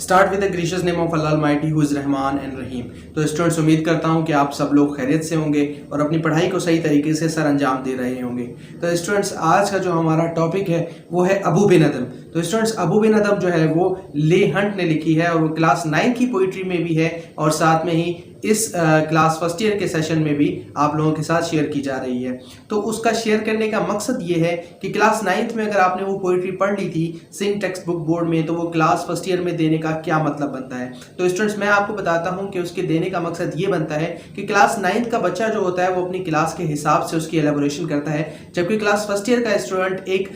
Start with the gracious name of Allah almighty who is Rahman and Rahim. तो students, उम्मीद करता हूँ कि आप सब लोग खैरियत से होंगे और अपनी पढ़ाई को सही तरीके से सर अंजाम दे रहे होंगे। तो स्टूडेंट्स, आज का जो हमारा टॉपिक है वो है अबू बिन अदम। तो स्टूडेंट्स, अबू बिन अदम जो है वो ले हंट ने लिखी है और वो क्लास 9 की पोइट्री में भी है और साथ में ही इस क्लास फर्स्ट ईयर के सेशन में भी आप लोगों के साथ शेयर की जा रही है। तो उसका शेयर करने का मकसद ये है कि क्लास 9th में अगर आपने वो पोइट्री पढ़ ली थी सिंह टेक्स्ट बुक बोर्ड में, तो वो क्लास फर्स्ट ईयर में देने का क्या मतलब बनता है। तो स्टूडेंट्स, मैं आपको बताता हूँ कि उसके देने का मकसद ये बनता है कि क्लास 9th का बच्चा जो होता है वो अपनी क्लास के हिसाब से उसकी एलेबोरेशन करता है, जबकि क्लास फर्स्ट ईयर का स्टूडेंट एक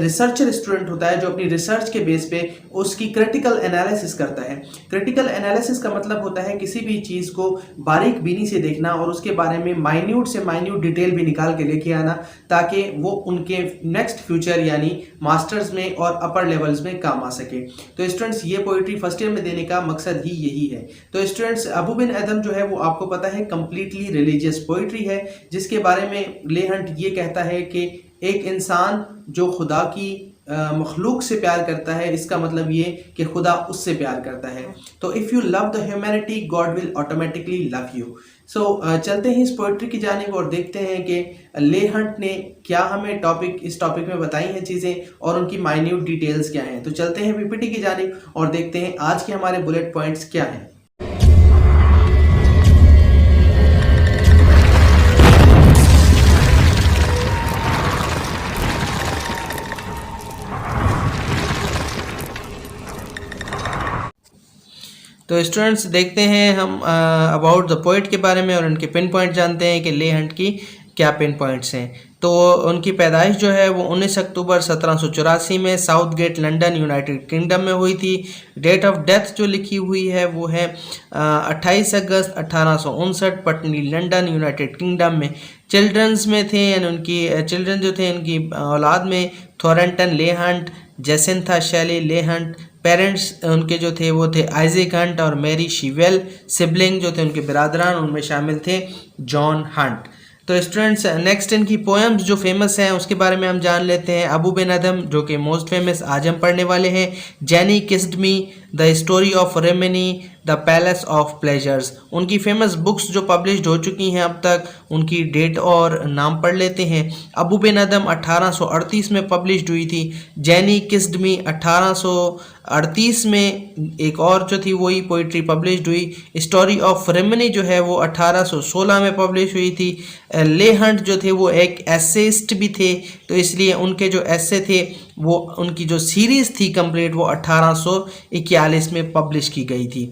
रिसर्चर स्टूडेंट होता है जो अपनी रिसर्च के बेस पे उसकी क्रिटिकल एनालिसिस करता है। क्रिटिकल एनालिसिस का मतलब होता है किसी भी चीज़ को बारीक बीनी से देखना और उसके बारे में माइन्यूट से माइन्यूट डिटेल भी निकाल के लेके आना, ताकि वो उनके नेक्स्ट फ्यूचर यानी मास्टर्स में और अपर लेवल्स में काम आ सके। तो स्टूडेंट्स, ये पोइट्री फर्स्ट ईयर में देने का मकसद ही यही है। तो स्टूडेंट्स, अबू बिन अदम जो है वो आपको पता है कंप्लीटली रिलीजियस पोइट्री है, जिसके बारे में ले हंट ये कहता है कि एक इंसान जो खुदा की मखलूक से प्यार करता है, इसका मतलब ये कि खुदा उससे प्यार करता है। तो if you love the humanity God will automatically love you. So चलते हैं इस पोइट्री की जानिब और देखते हैं कि ले हंट ने क्या हमें इस टॉपिक में बताई हैं चीज़ें और उनकी माइन्यूट डिटेल्स क्या हैं। तो चलते हैं पीपीटी की जानिब और देखते हैं आज के हमारे बुलेट पॉइंट्स क्या हैं। तो स्टूडेंट्स, देखते हैं हम अबाउट द पोइट के बारे में और उनके पिन पॉइंट जानते हैं कि ले हंट की क्या पिन पॉइंट्स हैं। तो उनकी पैदाइश जो है वो 19 अक्टूबर 1784 में Southgate London United Kingdom में हुई थी। डेट ऑफ डेथ जो लिखी हुई है वो है 28 अगस्त 1859 पटनी लंदन यूनाइटेड किंगडम में। चिल्ड्रंस में थे यानी उनकी चिल्ड्रन जो थे उनकी औलाद में थॉरेंटन ले हंट, जेसिंथा शैली ले हंट। पेरेंट्स उनके जो थे वो थे आइजैक हंट और मैरी शीवेल। सिबलिंग जो थे उनके बिरादरान, उनमें शामिल थे जॉन हंट। तो स्टूडेंट्स, नेक्स्ट इनकी पोएम्स जो फेमस हैं उसके बारे में हम जान लेते हैं। अबू बिन अदम जो कि मोस्ट फेमस आज हम पढ़ने वाले हैं। Jenny kissed me, the story of Remini, the palace of pleasures. उनकी फेमस बुक्स जो पब्लिश्ड हो चुकी हैं अब तक, उनकी डेट और नाम पढ़ लेते हैं। अबू बिन अदम 1838 में पब्लिश्ड हुई थी। जेनी किस्ड मी 1838 में एक और जो थी वही पोइट्री पब्लिश्ड हुई। स्टोरी ऑफ रेमिनी जो है वो 1816 में पब्लिश हुई थी। ले हंट जो थे वो एक एसेइस्ट भी थे, तो इसलिए उनके जो एसे थे वो उनकी जो सीरीज़ थी कंप्लीट वो 1841 में पब्लिश की गई थी।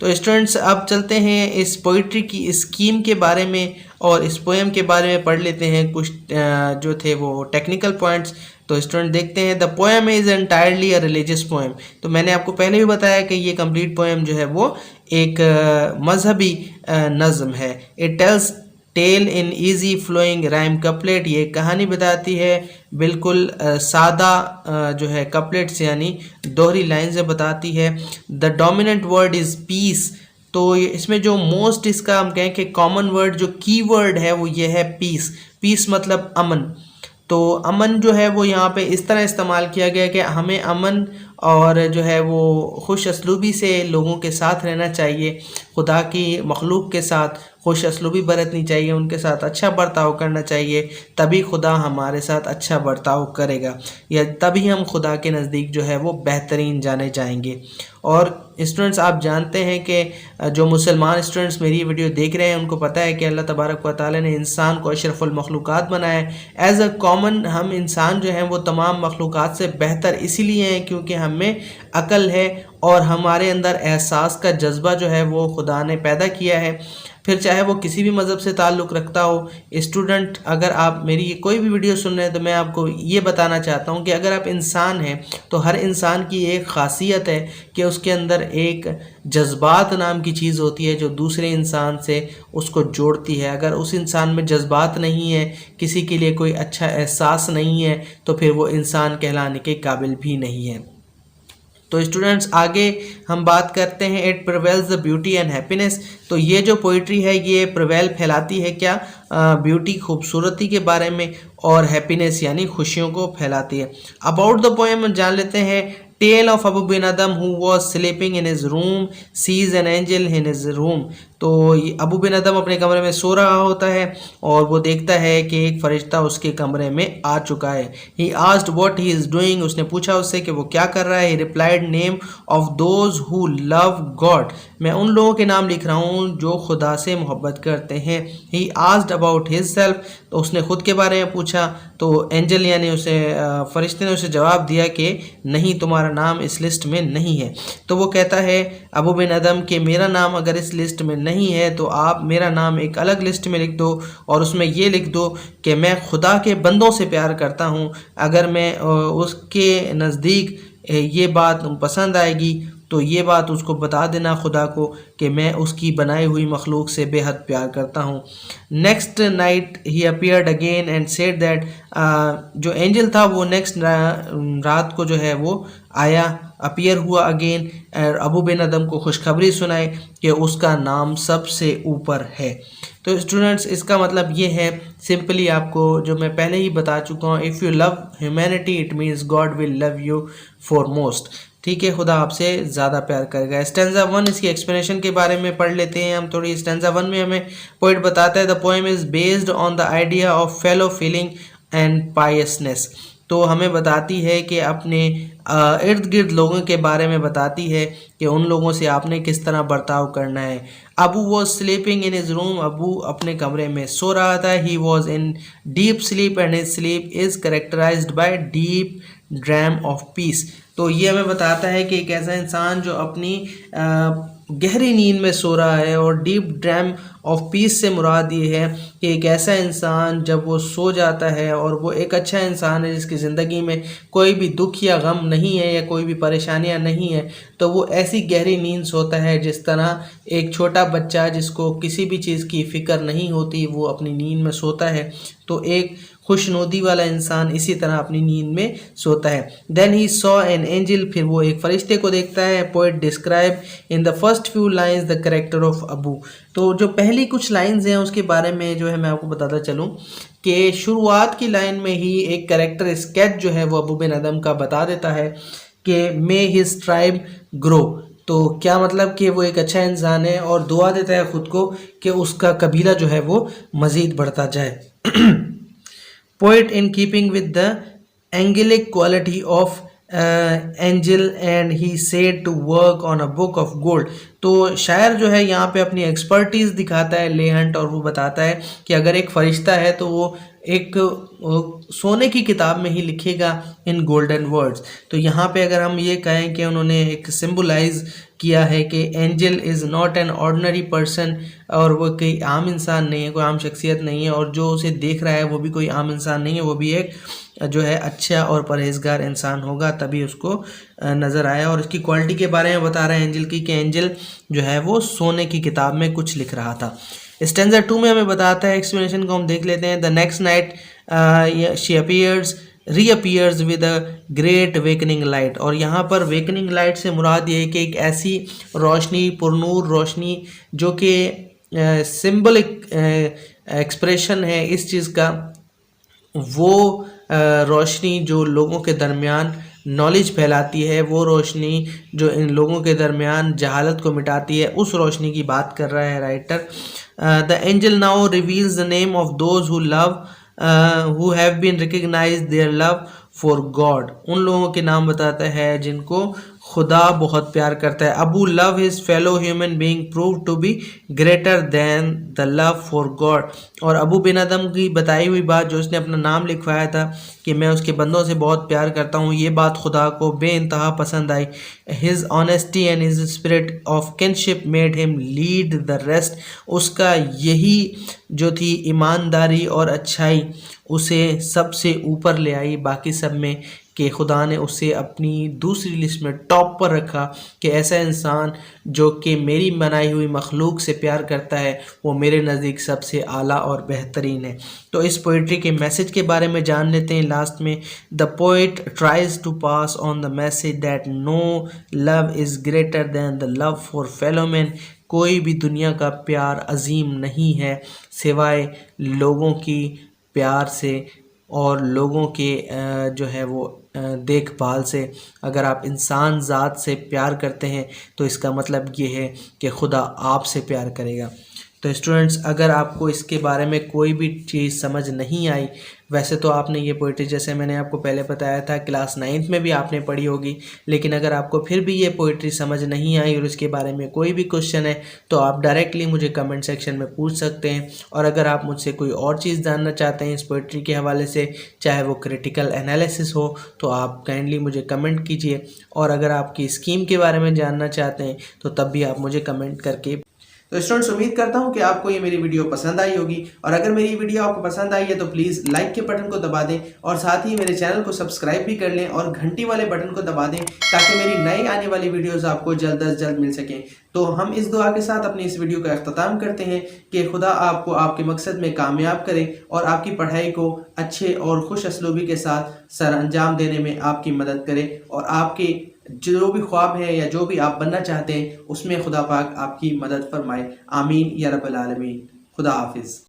तो स्टूडेंट्स, अब चलते हैं इस पोइट्री की स्कीम के बारे में और इस पोएम के बारे में पढ़ लेते हैं कुछ जो थे वो टेक्निकल पॉइंट्स। तो स्टूडेंट देखते हैं, the poem is entirely a religious poem. तो मैंने आपको पहले भी बताया कि ये कंप्लीट पोएम जो है वो एक मजहबी नज़म है। It tells tale in easy flowing rhyme couplet. ये कहानी बताती है बिल्कुल सादा जो है कपलेट से यानी दोहरी लाइन से बताती है। The dominant word is piece. तो इसमें जो मोस्ट इसका हम कहें कि कॉमन वर्ड जो की वर्ड है वो ये है पीस। पीस मतलब अमन। तो अमन जो है वो यहाँ पे इस तरह इस्तेमाल किया गया कि हमें अमन और जो है वो खुश असलूबी से लोगों के साथ रहना चाहिए, खुदा की मखलूक के साथ खुश असलूबी बरतनी चाहिए, उनके साथ अच्छा बर्ताव करना चाहिए, तभी खुदा हमारे साथ अच्छा बर्ताव करेगा या तभी हम खुदा के नज़दीक जो है वो बेहतरीन जाने जाएंगे। और स्टूडेंट्स, आप जानते हैं कि जो मुसलमान स्टूडेंट्स मेरी वीडियो देख रहे हैं उनको पता है कि अल्लाह तबारक व तआला ने इंसान को अशरफुल मखलूक़ात बनाया है। एज़ अ कॉमन हम इंसान जो हैं वो तमाम मखलूक़ात से बेहतर इसीलिए हैं क्योंकि हमें अक़ल है और हमारे अंदर एहसास का जज्बा जो है वो खुदा ने पैदा किया है, फिर चाहे वो किसी भी मज़हब से ताल्लुक़ रखता हो। स्टूडेंट, अगर आप मेरी कोई भी वीडियो सुन रहे हैं तो मैं आपको ये बताना चाहता हूँ कि अगर आप इंसान हैं तो हर इंसान की एक ख़ासियत है कि उसके अंदर एक जज्बात नाम की चीज़ होती है जो दूसरे इंसान से उसको जोड़ती है। अगर उस इंसान में जज्बात नहीं है, किसी के लिए कोई अच्छा एहसास नहीं है, तो फिर वो इंसान कहलाने के काबिल भी नहीं है। तो स्टूडेंट्स, आगे हम बात करते हैं it prevails the beauty and happiness. तो ये जो पोइट्री है ये प्रिवेल फैलाती है क्या, ब्यूटी खूबसूरती के बारे में और हैप्पीनेस यानी खुशियों को फैलाती है। अबाउट द पोएम जान लेते हैं। Tale of Abou Ben Adhem who was sleeping in his room sees an angel in his room. तो ये अबू बिन अदम अपने कमरे में सो रहा होता है और वो देखता है कि एक फरिश्ता उसके कमरे में आ चुका है। He asked what he is doing, उसने पूछा उससे कि वो क्या कर रहा है। ही replied name of those who love God, मैं उन लोगों के नाम लिख रहा हूँ जो खुदा से मोहब्बत करते हैं। He asked about his self, तो उसने खुद के बारे में पूछा। तो एंजल यानी उसे फरिश्ते ने उसे जवाब दिया कि नहीं, तुम्हारा नाम इस लिस्ट में नहीं है। तो वो कहता है अबू बिन अदम कि मेरा नाम अगर इस लिस्ट में नहीं है तो आप मेरा नाम एक अलग लिस्ट में लिख दो और उसमें ये लिख दो कि मैं खुदा के बंदों से प्यार करता हूँ। अगर मैं उसके नज़दीक ये बात पसंद आएगी तो ये बात उसको बता देना खुदा को कि मैं उसकी बनाई हुई मखलूक से बेहद प्यार करता हूँ। Next night he appeared again and said that, जो एंजल था वो नेक्स्ट रात को जो है वो आया, अपीयर हुआ अगेन और अबू बिन अदम को खुशखबरी सुनाई कि उसका नाम सबसे ऊपर है। तो स्टूडेंट्स इसका मतलब ये है सिंपली आपको जो मैं पहले ही बता चुका हूँ, if you love humanity it means God will love you for most. ठीक है, खुदा आपसे ज़्यादा प्यार करेगा। स्टैंजा 1 इसकी एक्सप्लेनेशन के बारे में पढ़ लेते हैं हम थोड़ी। स्टैंजा 1 में हमें पोइट बताता है the poem is based on the idea of fellow feeling and piousness. तो हमें बताती है कि अपने इर्द गिर्द लोगों के बारे में बताती है कि उन लोगों से आपने किस तरह बर्ताव करना है। Abou was sleeping in his room, Abou अपने कमरे में सो रहा था। He was in deep sleep and his sleep is characterized by deep dream of peace. तो ये हमें बताता है कि एक ऐसा इंसान जो अपनी गहरी नींद में सो रहा है, और डीप ड्रैम ऑफ पीस से मुराद ये है कि एक ऐसा इंसान जब वो सो जाता है और वो एक अच्छा इंसान है जिसकी ज़िंदगी में कोई भी दुख या गम नहीं है या कोई भी परेशानियां नहीं है, तो वो ऐसी गहरी नींद सोता है जिस तरह एक छोटा बच्चा जिसको किसी भी चीज़ की फ़िक्र नहीं होती वो अपनी नींद में सोता है। तो एक खुशनुदी वाला इंसान इसी तरह अपनी नींद में सोता है। Then he saw an angel, फिर वो एक फरिश्ते को देखता है। Poet describe in the first few lines the character of Abou. तो जो पहली कुछ लाइन्स हैं उसके बारे में जो है मैं आपको बताता चलूँ कि शुरुआत की लाइन में ही एक कैरेक्टर स्केच जो है वो अबू बिन अदम का बता देता है कि मे हिज ट्राइब ग्रो। तो क्या मतलब कि वो एक अच्छा इंसान है और दुआ देता है ख़ुद को कि उसका कबीला जो है वो मज़ीद बढ़ता जाए। Poet in keeping with the angelic quality of angel and he said to work on a book of gold। तो शायर जो है यहाँ पे अपनी एक्सपर्टीज़ दिखाता है ले हंट, और वो बताता है कि अगर एक फरिश्ता है तो वो एक सोने की किताब में ही लिखेगा इन गोल्डन वर्ड्स। तो यहाँ पे अगर हम ये कहें कि उन्होंने एक सिंबलाइज किया है कि angel is not an ordinary person, और वो कोई आम इंसान नहीं है, कोई आम शख्सियत नहीं है, और जो उसे देख रहा है वो भी कोई आम इंसान नहीं है, वो भी एक जो है अच्छा और परहेजगार इंसान होगा तभी उसको नज़र आया। और इसकी क्वालिटी के बारे में बता रहे हैं एंजल की कि एंजल जो है वो सोने की किताब में कुछ लिख रहा था। स्टैंजा 2 में हमें बताता है, एक्सप्लेनेशन को हम देख लेते हैं। The next night she appears reappears with a great wakening light. और यहाँ पर वेकनिंग लाइट से मुराद ये है कि एक ऐसी रोशनी, पुरनूर रोशनी जो कि सिंबलिक एक्सप्रेशन है इस चीज़ का, वो रोशनी जो लोगों के दरमियान नॉलेज फैलाती है, वो रोशनी जो इन लोगों के दरमियान जहालत को मिटाती है, उस रोशनी की बात कर रहा है writer. The angel now reveals the name of those who love who have been recognized their love for God। उन लोगों के नाम बताता है जिनको खुदा बहुत प्यार करता है। Abou love his fellow human being prove to be greater than the love for God. और अबू बिन अदम की बताई हुई बात जो उसने अपना नाम लिखवाया था कि मैं उसके बंदों से बहुत प्यार करता हूँ, ये बात खुदा को बेइंतहा पसंद आई। His honesty and his spirit of kinship made him lead the rest. उसका यही जो थी ईमानदारी और अच्छाई उसे सबसे ऊपर ले आई बाकी सब में, कि खुदा ने उसे अपनी दूसरी लिस्ट में टॉप पर रखा कि ऐसा इंसान जो कि मेरी बनाई हुई मखलूक से प्यार करता है वो मेरे नज़दीक सबसे आला और बेहतरीन है। तो इस पोइट्री के मैसेज के बारे में जान लेते हैं लास्ट में। The poet tries to pass on the message that no love is greater than the love for fellow man. कोई भी दुनिया का प्यार अजीम नहीं है सिवाय लोगों की प्यार से और लोगों के जो है वो देखभाल से, अगर आप इंसान ज़ात से प्यार करते हैं तो इसका मतलब ये है कि खुदा आपसे प्यार करेगा। तो स्टूडेंट्स, अगर आपको इसके बारे में कोई भी चीज़ समझ नहीं आई, वैसे तो आपने ये पोइट्री जैसे मैंने आपको पहले बताया था क्लास 9th में भी आपने पढ़ी होगी, लेकिन अगर आपको फिर भी ये पोइट्री समझ नहीं आई और इसके बारे में कोई भी क्वेश्चन है तो आप डायरेक्टली मुझे कमेंट सेक्शन में पूछ सकते हैं। और अगर आप मुझसे कोई और चीज़ जानना चाहते हैं इस पोइट्री के हवाले से, चाहे वो क्रिटिकल एनालिसिस हो, तो आप काइंडली मुझे कमेंट कीजिए। और अगर आपकी स्कीम के बारे में जानना चाहते हैं तो तब भी आप मुझे कमेंट करके। तो स्टूडेंट्स, उम्मीद करता हूं कि आपको ये मेरी वीडियो पसंद आई होगी, और अगर मेरी वीडियो आपको पसंद आई है तो प्लीज़ लाइक के बटन को दबा दें और साथ ही मेरे चैनल को सब्सक्राइब भी कर लें और घंटी वाले बटन को दबा दें ताकि मेरी नई आने वाली वीडियोस आपको जल्द अज जल्द मिल सकें। तो हम इस दुआ के साथ अपनी इस वीडियो का अख्ताम करते हैं कि खुदा आपको आपके मकसद में कामयाब करे और आपकी पढ़ाई को अच्छे और खुश असलूबी के साथ सर अंजाम देने में आपकी मदद करे, और आपके जो भी ख्वाब है या जो भी आप बनना चाहते हैं उसमें खुदा पाक आपकी मदद फरमाए। आमीन या रब्बल आलमीन। खुदा हाफिज़।